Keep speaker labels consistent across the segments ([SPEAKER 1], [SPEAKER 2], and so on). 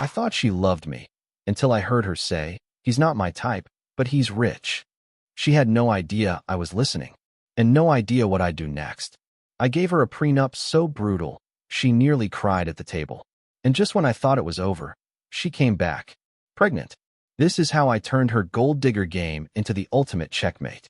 [SPEAKER 1] I thought she loved me, until I heard her say, "He's not my type, but he's rich." She had no idea I was listening, and no idea what I'd do next. I gave her a prenup so brutal, she nearly cried at the table. And just when I thought it was over, she came back, pregnant. This is how I turned her gold digger game into the ultimate checkmate.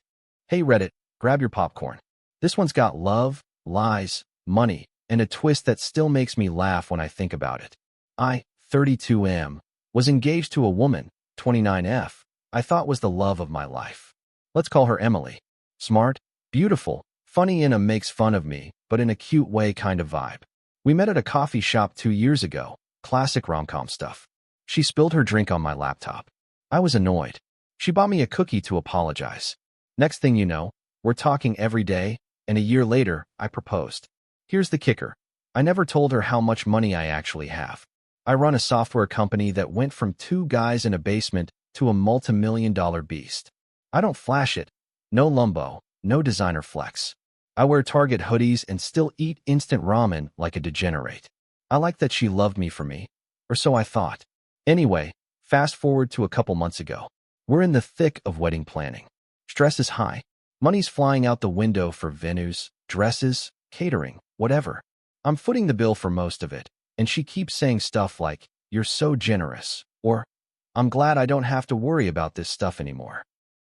[SPEAKER 1] Hey Reddit, grab your popcorn. This one's got love, lies, money, and a twist that still makes me laugh when I think about it. I, 32M, was engaged to a woman, 29F, I thought was the love of my life. Let's call her Emily. Smart, beautiful, funny in a makes fun of me, but in a cute way kind of vibe. We met at a coffee shop 2 years ago, classic rom-com stuff. She spilled her drink on my laptop. I was annoyed. She bought me a cookie to apologize. Next thing you know, we're talking every day, and a year later, I proposed. Here's the kicker. I never told her how much money I actually have. I run a software company that went from 2 guys in a basement to a multi-million-dollar beast. I don't flash it. No lumbo, no designer flex. I wear Target hoodies and still eat instant ramen like a degenerate. I like that she loved me for me, or so I thought. Anyway, fast forward to a couple months ago. We're in the thick of wedding planning. Stress is high. Money's flying out the window for venues, dresses, catering, whatever. I'm footing the bill for most of it, and she keeps saying stuff like, "You're so generous," or, "I'm glad I don't have to worry about this stuff anymore."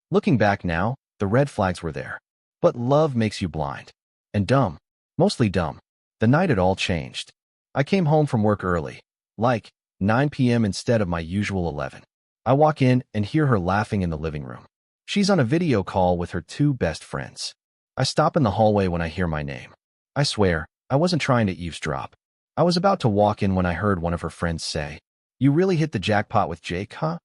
[SPEAKER 1] Looking back now, the red flags were there. But love makes you blind. And dumb. Mostly dumb. The night it all changed. I came home from work early, like 9 p.m. instead of my usual 11. I walk in and hear her laughing in the living room. She's on a video call with her 2 best friends. I stop in the hallway when I hear my name. I swear, I wasn't trying to eavesdrop. I was about to walk in when I heard one of her friends say, "You really hit the jackpot with Jake, huh?"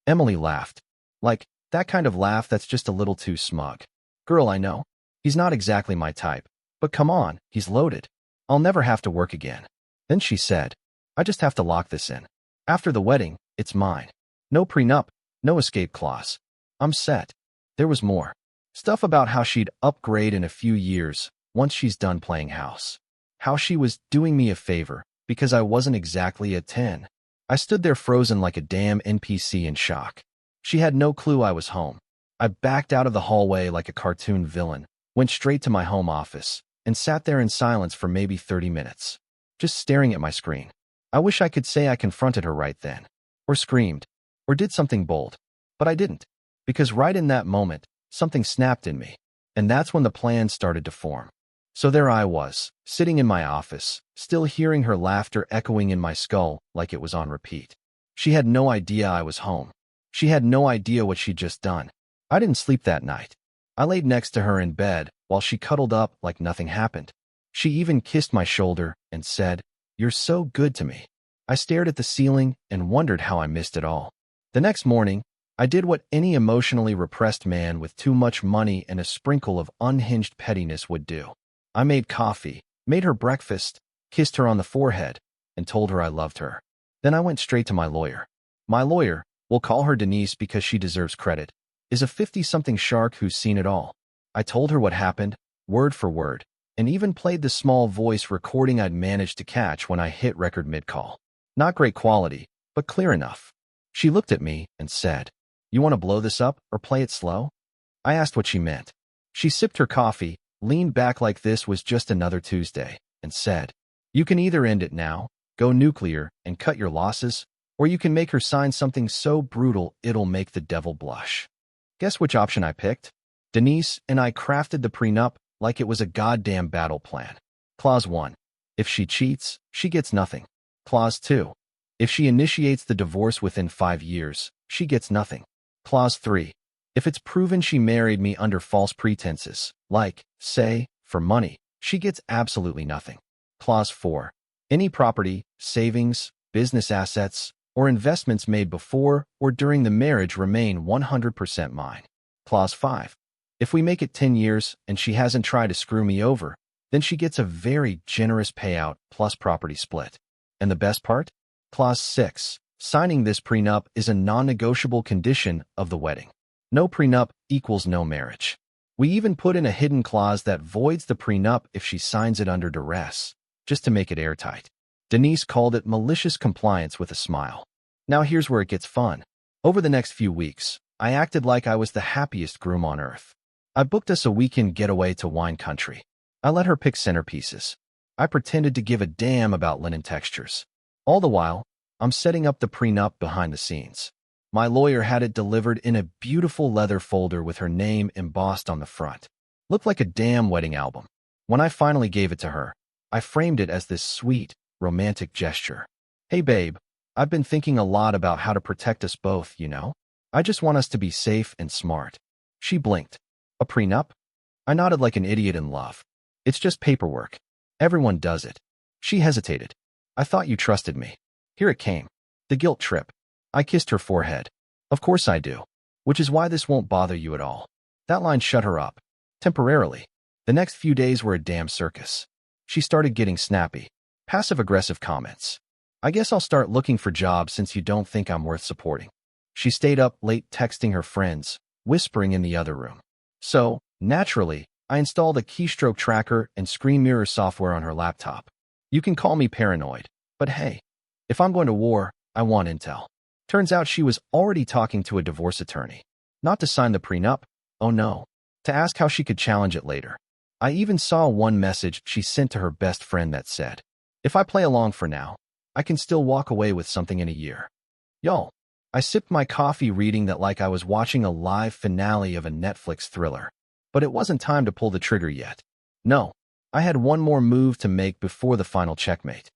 [SPEAKER 1] Emily laughed. Like, that kind of laugh that's just a little too smug. "Girl, I know. He's not exactly my type. But come on, he's loaded. I'll never have to work again." Then she said, "I just have to lock this in. After the wedding, it's mine. No prenup, no escape clause. I'm set." There was more. Stuff about how she'd upgrade in a few years once she's done playing house. How she was doing me a favor because I wasn't exactly a 10. I stood there frozen like a damn NPC in shock. She had no clue I was home. I backed out of the hallway like a cartoon villain, went straight to my home office, and sat there in silence for maybe 30 minutes, just staring at my screen. I wish I could say I confronted her right then, or screamed, or did something bold, but I didn't, because right in that moment, something snapped in me, and that's when the plan started to form. So there I was, sitting in my office, still hearing her laughter echoing in my skull like it was on repeat. She had no idea I was home. She had no idea what she'd just done. I didn't sleep that night. I laid next to her in bed while she cuddled up like nothing happened. She even kissed my shoulder and said, "You're so good to me." I stared at the ceiling and wondered how I missed it all. The next morning, I did what any emotionally repressed man with too much money and a sprinkle of unhinged pettiness would do. I made coffee, made her breakfast, kissed her on the forehead, and told her I loved her. Then I went straight to my lawyer. My lawyer, we'll call her Denise because she deserves credit, is a 50-something shark who's seen it all. I told her what happened, word for word, and even played the small voice recording I'd managed to catch when I hit record mid-call. Not great quality, but clear enough. She looked at me and said, "You want to blow this up or play it slow?" I asked what she meant. She sipped her coffee, leaned back like this was just another Tuesday, and said, "You can either end it now, go nuclear, and cut your losses, or you can make her sign something so brutal it'll make the devil blush." Guess which option I picked? Denise and I crafted the prenup like it was a goddamn battle plan. Clause 1. If she cheats, she gets nothing. Clause 2. If she initiates the divorce within 5 years, she gets nothing. Clause 3. If it's proven she married me under false pretenses, like, say, for money, she gets absolutely nothing. Clause 4. Any property, savings, business assets, or investments made before or during the marriage remain 100% mine. Clause 5. If we make it 10 years and she hasn't tried to screw me over, then she gets a very generous payout plus property split. And the best part? Clause 6. Signing this prenup is a non-negotiable condition of the wedding. No prenup equals no marriage. We even put in a hidden clause that voids the prenup if she signs it under duress, just to make it airtight. Denise called it malicious compliance with a smile. Now here's where it gets fun. Over the next few weeks, I acted like I was the happiest groom on earth. I booked us a weekend getaway to wine country. I let her pick centerpieces. I pretended to give a damn about linen textures. All the while, I'm setting up the prenup behind the scenes. My lawyer had it delivered in a beautiful leather folder with her name embossed on the front. Looked like a damn wedding album. When I finally gave it to her, I framed it as this sweet, romantic gesture. Hey babe, I've been thinking a lot about how to protect us both, you know? I just want us to be safe and smart. She blinked. A prenup? I nodded like an idiot in love. It's just paperwork. Everyone does it. She hesitated. I thought you trusted me. Here it came. The guilt trip. I kissed her forehead. Of course I do. Which is why this won't bother you at all. That line shut her up. Temporarily. The next few days were a damn circus. She started getting snappy. Passive-aggressive comments. I guess I'll start looking for jobs since you don't think I'm worth supporting. She stayed up late texting her friends, whispering in the other room. So, naturally, I installed a keystroke tracker and screen mirror software on her laptop. You can call me paranoid, but hey, if I'm going to war, I want intel. Turns out she was already talking to a divorce attorney. Not to sign the prenup, oh no, to ask how she could challenge it later. I even saw one message she sent to her best friend that said, if I play along for now, I can still walk away with something in a year. Y'all, I sipped my coffee reading that like I was watching a live finale of a Netflix thriller. But it wasn't time to pull the trigger yet. No, I had one more move to make before the final checkmate.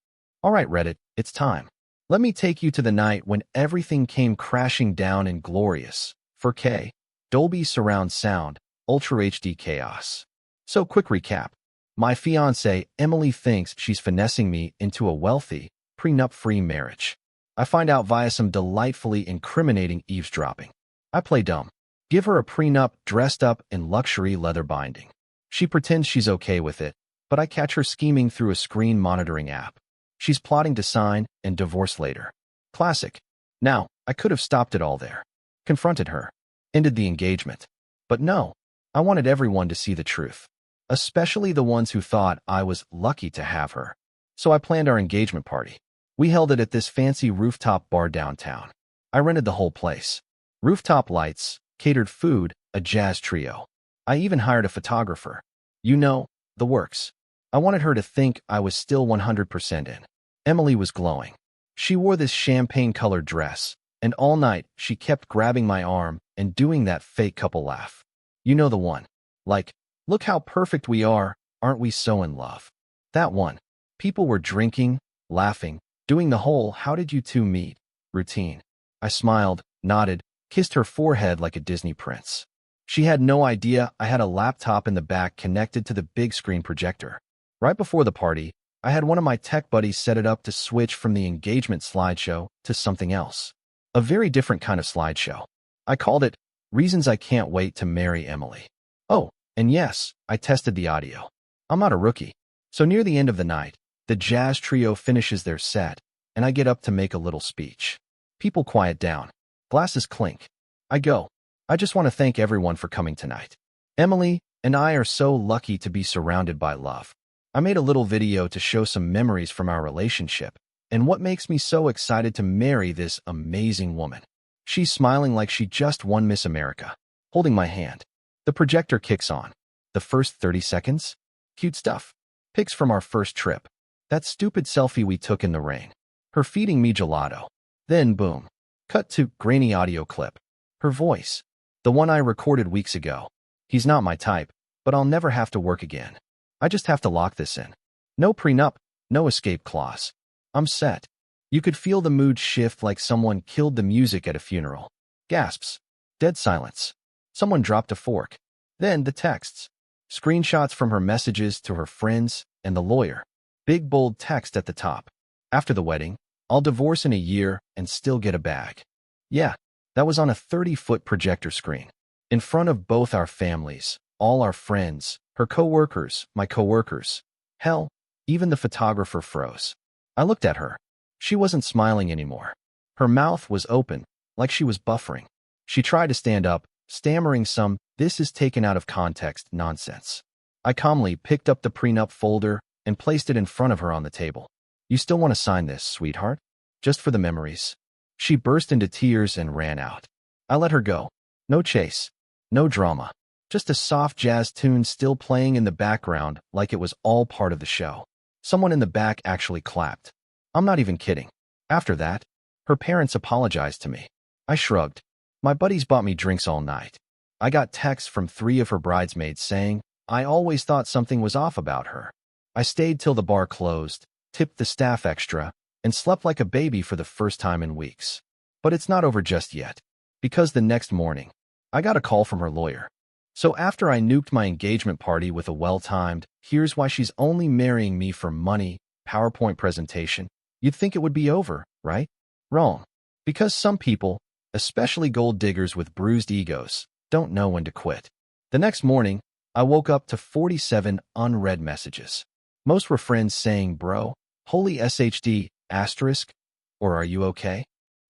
[SPEAKER 1] All right, Reddit, it's time. Let me take you to the night when everything came crashing down in glorious, 4K, Dolby surround sound, Ultra HD chaos. So quick recap. My fiancée, Emily, thinks she's finessing me into a wealthy, prenup-free marriage. I find out via some delightfully incriminating eavesdropping. I play dumb. Give her a prenup dressed up in luxury leather binding. She pretends she's okay with it, but I catch her scheming through a screen monitoring app. She's plotting to sign and divorce later. Classic. Now, I could have stopped it all there. Confronted her. Ended the engagement. But no, I wanted everyone to see the truth. Especially the ones who thought I was lucky to have her. So I planned our engagement party. We held it at this fancy rooftop bar downtown. I rented the whole place. Rooftop lights, catered food, a jazz trio. I even hired a photographer. You know, the works. I wanted her to think I was still 100% in. Emily was glowing. She wore this champagne-colored dress, and all night she kept grabbing my arm and doing that fake couple laugh. You know the one. Like, look how perfect we are, aren't we so in love? That one. People were drinking, laughing, doing the whole "how did you two meet" routine. I smiled, nodded, kissed her forehead like a Disney prince. She had no idea I had a laptop in the back connected to the big screen projector. Right before the party, I had one of my tech buddies set it up to switch from the engagement slideshow to something else. A very different kind of slideshow. I called it Reasons I Can't Wait to Marry Emily. Oh, and yes, I tested the audio. I'm not a rookie. So near the end of the night, the jazz trio finishes their set, and I get up to make a little speech. People quiet down. Glasses clink. I go. I just want to thank everyone for coming tonight. Emily and I are so lucky to be surrounded by love. I made a little video to show some memories from our relationship and what makes me so excited to marry this amazing woman. She's smiling like she just won Miss America, holding my hand. The projector kicks on. The first 30 seconds? Cute stuff. Pics from our first trip. That stupid selfie we took in the rain. Her feeding me gelato. Then boom. Cut to grainy audio clip. Her voice. The one I recorded weeks ago. He's not my type, but I'll never have to work again. I just have to lock this in. No prenup, no escape clause. I'm set. You could feel the mood shift like someone killed the music at a funeral. Gasps. Dead silence. Someone dropped a fork. Then the texts. Screenshots from her messages to her friends and the lawyer. Big bold text at the top. After the wedding, I'll divorce in a year and still get a bag. Yeah, that was on a 30-foot projector screen. In front of both our families, all our friends, her coworkers, my coworkers. Hell, even the photographer froze. I looked at her. She wasn't smiling anymore. Her mouth was open, like she was buffering. She tried to stand up, stammering some "this is taken out of context" nonsense. I calmly picked up the prenup folder and placed it in front of her on the table. You still want to sign this, sweetheart? Just for the memories? She burst into tears and ran out. I let her go. No chase. No drama. Just a soft jazz tune still playing in the background like it was all part of the show. Someone in the back actually clapped. I'm not even kidding. After that, her parents apologized to me. I shrugged. My buddies bought me drinks all night. I got texts from 3 of her bridesmaids saying, I always thought something was off about her. I stayed till the bar closed, tipped the staff extra, and slept like a baby for the first time in weeks. But it's not over just yet. Because the next morning, I got a call from her lawyer. So after I nuked my engagement party with a well-timed, here's why she's only marrying me for money, PowerPoint presentation, you'd think it would be over, right? Wrong. Because some people, especially gold diggers with bruised egos, don't know when to quit. The next morning, I woke up to 47 unread messages. Most were friends saying, bro, holy SHD, asterisk, or are you okay?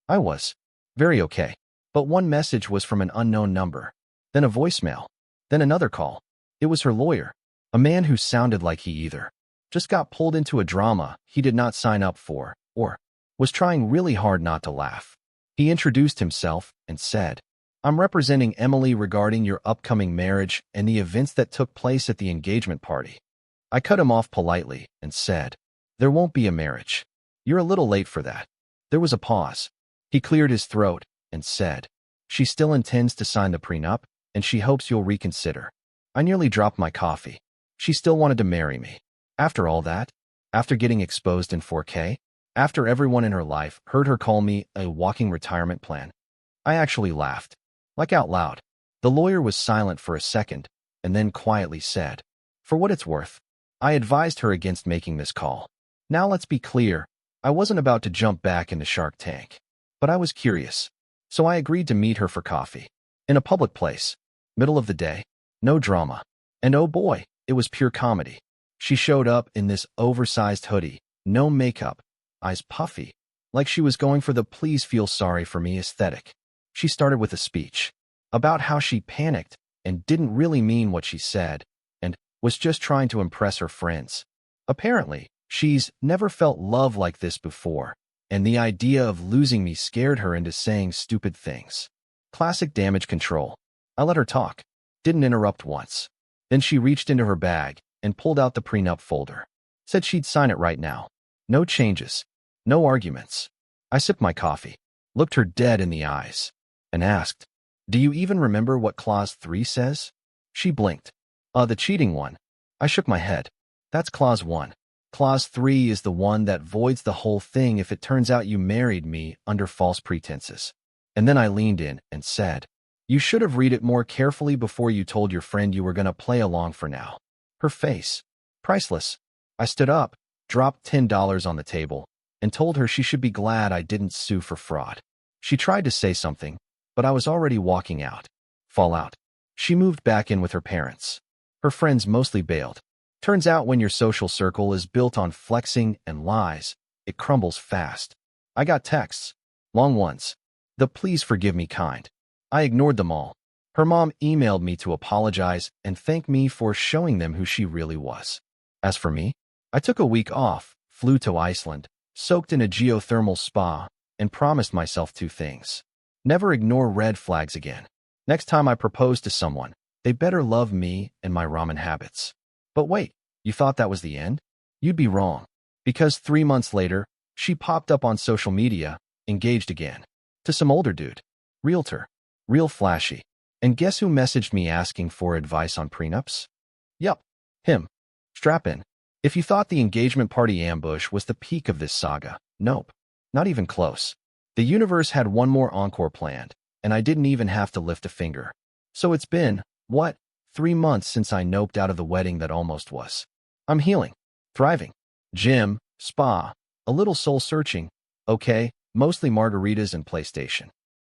[SPEAKER 1] I was. Very okay. But one message was from an unknown number. Then a voicemail. Then another call. It was her lawyer. A man who sounded like he either just got pulled into a drama he did not sign up for, or was trying really hard not to laugh. He introduced himself and said, I'm representing Emily regarding your upcoming marriage and the events that took place at the engagement party. I cut him off politely and said, there won't be a marriage. You're a little late for that. There was a pause. He cleared his throat and said, she still intends to sign the prenup, and she hopes you'll reconsider. I nearly dropped my coffee. She still wanted to marry me. After all that, after getting exposed in 4K, after everyone in her life heard her call me a walking retirement plan, I actually laughed, like out loud. The lawyer was silent for a second, and then quietly said, for what it's worth, I advised her against making this call. Now let's be clear, I wasn't about to jump back into Shark Tank, but I was curious. So I agreed to meet her for coffee. In a public place. Middle of the day. No drama. And oh boy, it was pure comedy. She showed up in this oversized hoodie, no makeup, eyes puffy, like she was going for the please feel sorry for me aesthetic. She started with a speech about how she panicked and didn't really mean what she said and was just trying to impress her friends. Apparently, she's never felt love like this before, and the idea of losing me scared her into saying stupid things. Classic damage control. I let her talk. Didn't interrupt once. Then she reached into her bag and pulled out the prenup folder. Said she'd sign it right now. No changes. No arguments. I sipped my coffee, looked her dead in the eyes, and asked, do you even remember what Clause 3 says? She blinked. The cheating one. I shook my head. That's Clause 1. Clause 3 is the one that voids the whole thing if it turns out you married me under false pretenses. And then I leaned in and said, you should have read it more carefully before you told your friend you were going to play along for now. Her face. Priceless. I stood up, dropped $10 on the table, and told her she should be glad I didn't sue for fraud. She tried to say something, but I was already walking out. Fallout. She moved back in with her parents. Her friends mostly bailed. Turns out when your social circle is built on flexing and lies, it crumbles fast. I got texts. Long ones. The please forgive me kind. I ignored them all. Her mom emailed me to apologize and thank me for showing them who she really was. As for me, I took a week off, flew to Iceland, soaked in a geothermal spa, and promised myself 2 things. Never ignore red flags again. Next time I propose to someone, they better love me and my ramen habits. But wait, you thought that was the end? You'd be wrong. Because 3 months later, she popped up on social media, engaged again. To some older dude. Realtor. Real flashy. And guess who messaged me asking for advice on prenups? Yup. Him. Strap in. If you thought the engagement party ambush was the peak of this saga, nope. Not even close. The universe had one more encore planned, and I didn't even have to lift a finger. So it's been, what, 3 months since I noped out of the wedding that almost was. I'm healing. Thriving. Gym, spa, a little soul-searching. Okay, mostly margaritas and PlayStation.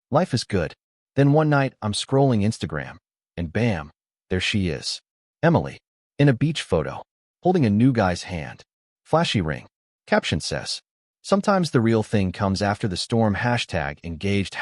[SPEAKER 1] Life is good. Then one night, I'm scrolling Instagram, and bam, there she is. Emily. In a beach photo, holding a new guy's hand. Flashy ring. Caption says, sometimes the real thing comes after the storm. #engaged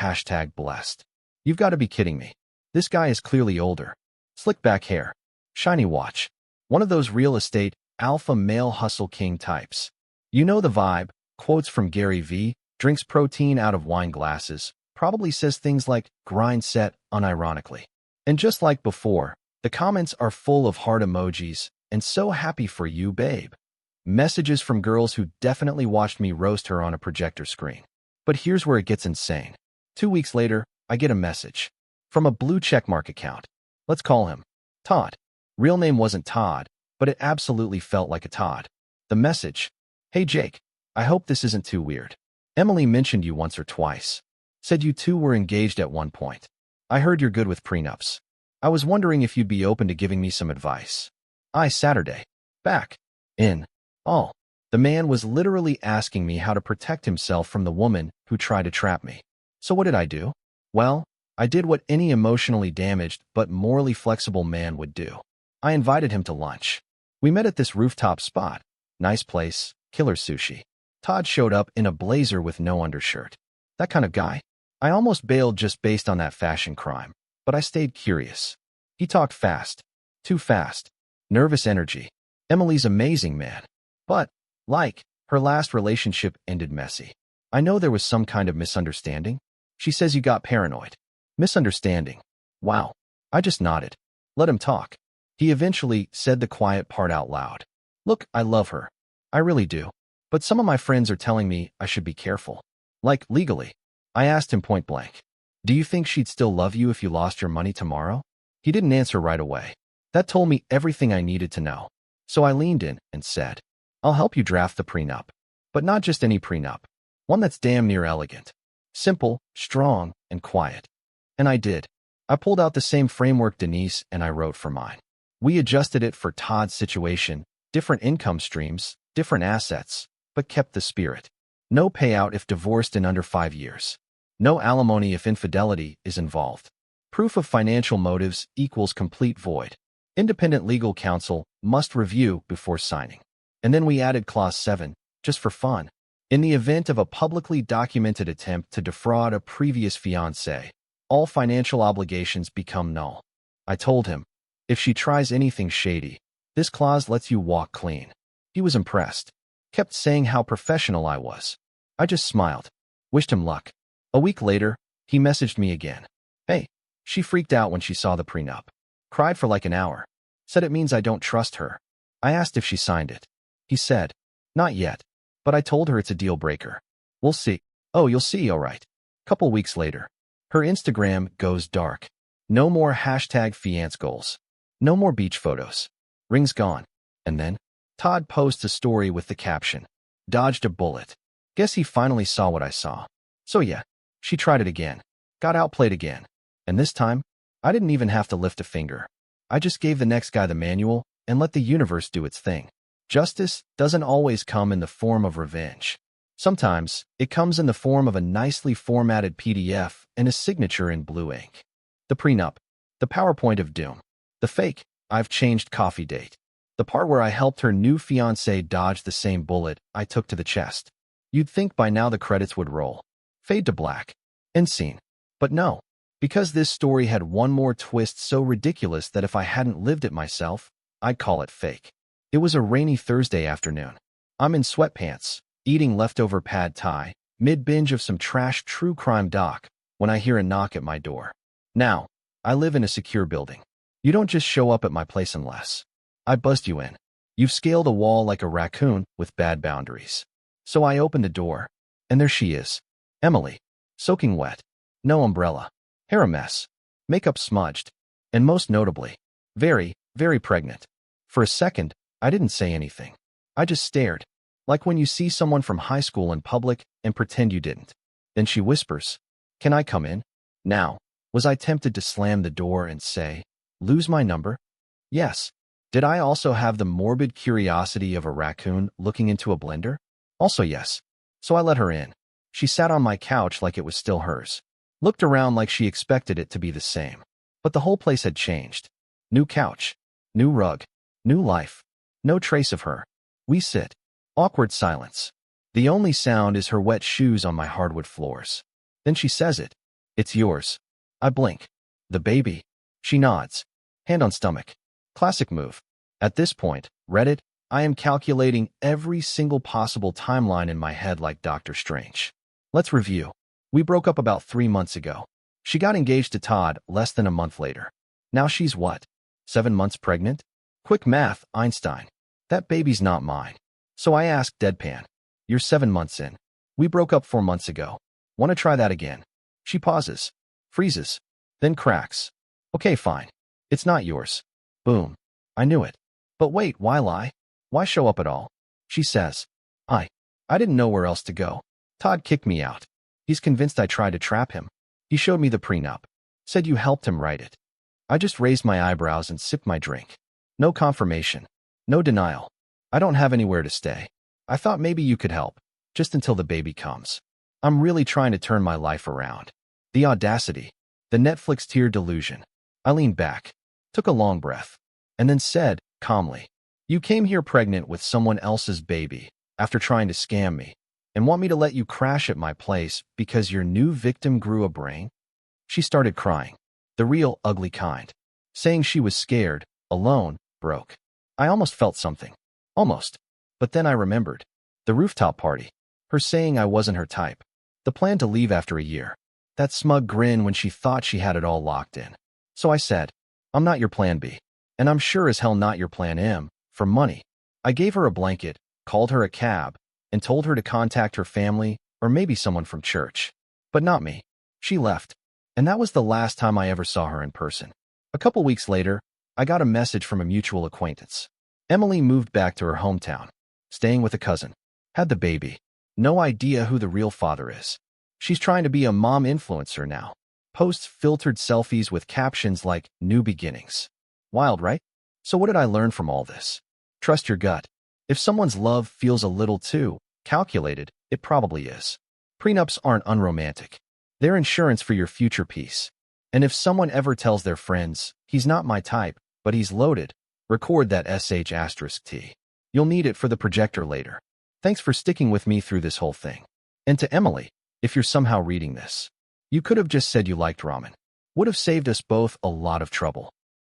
[SPEAKER 1] #blessed. You've got to be kidding me. This guy is clearly older. Slick back hair. Shiny watch. One of those real estate, alpha male hustle king types. You know the vibe. Quotes from Gary V. drinks protein out of wine glasses, probably says things like grind set unironically. And just like before, the comments are full of heart emojis and so happy for you, babe. Messages from girls who definitely watched me roast her on a projector screen. But here's where it gets insane. 2 weeks later, I get a message from a blue checkmark account. Let's call him Todd. Real name wasn't Todd, but it absolutely felt like a Todd. The message: Hey Jake, I hope this isn't too weird. Emily mentioned you once or twice. Said you two were engaged at one point. I heard you're good with prenups. I was wondering if you'd be open to giving me some advice. Saturday. Back. In. All. The man was literally asking me how to protect himself from the woman who tried to trap me. So what did I do? Well, I did what any emotionally damaged but morally flexible man would do. I invited him to lunch. We met at this rooftop spot. Nice place, killer sushi. Todd showed up in a blazer with no undershirt. That kind of guy. I almost bailed just based on that fashion crime, but I stayed curious. He talked fast. Too fast. Nervous energy. Emily's amazing, man. But, like, her last relationship ended messy. I know there was some kind of misunderstanding. She says you got paranoid. Misunderstanding. Wow. I just nodded. Let him talk. He eventually said the quiet part out loud. Look, I love her. I really do. But some of my friends are telling me I should be careful. Like, legally. I asked him point blank. Do you think she'd still love you if you lost your money tomorrow? He didn't answer right away. That told me everything I needed to know. So I leaned in and said, I'll help you draft the prenup. But not just any prenup. One that's damn near elegant. Simple, strong, and quiet. And I did. I pulled out the same framework Denise and I wrote for mine. We adjusted it for Todd's situation, different income streams, different assets, but kept the spirit. No payout if divorced in under 5 years. No alimony if infidelity is involved. Proof of financial motives equals complete void. Independent legal counsel must review before signing. And then we added Clause 7, just for fun. In the event of a publicly documented attempt to defraud a previous fiancé, all financial obligations become null. I told him, if she tries anything shady, this clause lets you walk clean. He was impressed. Kept saying how professional I was. I just smiled. Wished him luck. A week later, he messaged me again. Hey, she freaked out when she saw the prenup. Cried for like an hour. Said it means I don't trust her. I asked if she signed it. He said, not yet. But I told her it's a deal breaker. We'll see. Oh, you'll see, all right. Couple weeks later. Her Instagram goes dark. No more #fiance goals. No more beach photos. Ring's gone. And then, Todd posts a story with the caption, dodged a bullet. Guess he finally saw what I saw. So yeah, she tried it again. Got outplayed again. And this time, I didn't even have to lift a finger. I just gave the next guy the manual and let the universe do its thing. Justice doesn't always come in the form of revenge. Sometimes, it comes in the form of a nicely formatted PDF and a signature in blue ink. The prenup. The PowerPoint of doom. The fake, I've changed coffee date. The part where I helped her new fiancé dodge the same bullet I took to the chest. You'd think by now the credits would roll. Fade to black. End scene. But no. Because this story had one more twist so ridiculous that if I hadn't lived it myself, I'd call it fake. It was a rainy Thursday afternoon. I'm in sweatpants, eating leftover pad thai, mid-binge of some trash true crime doc, when I hear a knock at my door. Now, I live in a secure building. You don't just show up at my place unless I buzzed you in. You've scaled a wall like a raccoon with bad boundaries. So I open the door, and there she is. Emily. Soaking wet. No umbrella. Hair a mess. Makeup smudged. And most notably, very, very pregnant. For a second, I didn't say anything. I just stared. Like when you see someone from high school in public and pretend you didn't. Then she whispers, "Can I come in?" Now, was I tempted to slam the door and say, "Lose my number?" Yes. Did I also have the morbid curiosity of a raccoon looking into a blender? Also yes. So I let her in. She sat on my couch like it was still hers. Looked around like she expected it to be the same. But the whole place had changed. New couch. New rug. New life. No trace of her. We sit. Awkward silence. The only sound is her wet shoes on my hardwood floors. Then she says it. "It's yours." I blink. "The baby?" She nods. Hand on stomach. Classic move. At this point, Reddit, I am calculating every single possible timeline in my head like Doctor Strange. Let's review. We broke up about 3 months ago. She got engaged to Todd less than a month later. Now she's what? 7 months pregnant? Quick math, Einstein. That baby's not mine. So I asked deadpan. You're 7 months in. We broke up 4 months ago. Want to try that again? She pauses, freezes, then cracks. Okay, fine. It's not yours. Boom. I knew it. But wait, why lie? Why show up at all? She says. I didn't know where else to go. Todd kicked me out. He's convinced I tried to trap him. He showed me the prenup. Said you helped him write it. I just raised my eyebrows and sipped my drink. No confirmation. No denial. I don't have anywhere to stay. I thought maybe you could help. Just until the baby comes. I'm really trying to turn my life around. The audacity. The Netflix tear delusion. I leaned back, took a long breath, and then said, calmly, you came here pregnant with someone else's baby after trying to scam me, and want me to let you crash at my place because your new victim grew a brain? She started crying, the real ugly kind, saying she was scared, alone, broke. I almost felt something. Almost. But then I remembered. The rooftop party. Her saying I wasn't her type. The plan to leave after a year. That smug grin when she thought she had it all locked in. So I said, I'm not your plan B. And I'm sure as hell not your plan M, for money. I gave her a blanket, called her a cab, and told her to contact her family or maybe someone from church. But not me. She left. And that was the last time I ever saw her in person. A couple weeks later, I got a message from a mutual acquaintance. Emily moved back to her hometown, staying with a cousin. Had the baby. No idea who the real father is. She's trying to be a mom influencer now. Posts filtered selfies with captions like, new beginnings. Wild, right? So what did I learn from all this? Trust your gut. If someone's love feels a little too calculated, it probably is. Prenups aren't unromantic. They're insurance for your future peace. And if someone ever tells their friends, he's not my type, but he's loaded, record that sh*T. You'll need it for the projector later. Thanks for sticking with me through this whole thing. And to Emily, if you're somehow reading this, you could have just said you liked ramen. Would have saved us both a lot of trouble.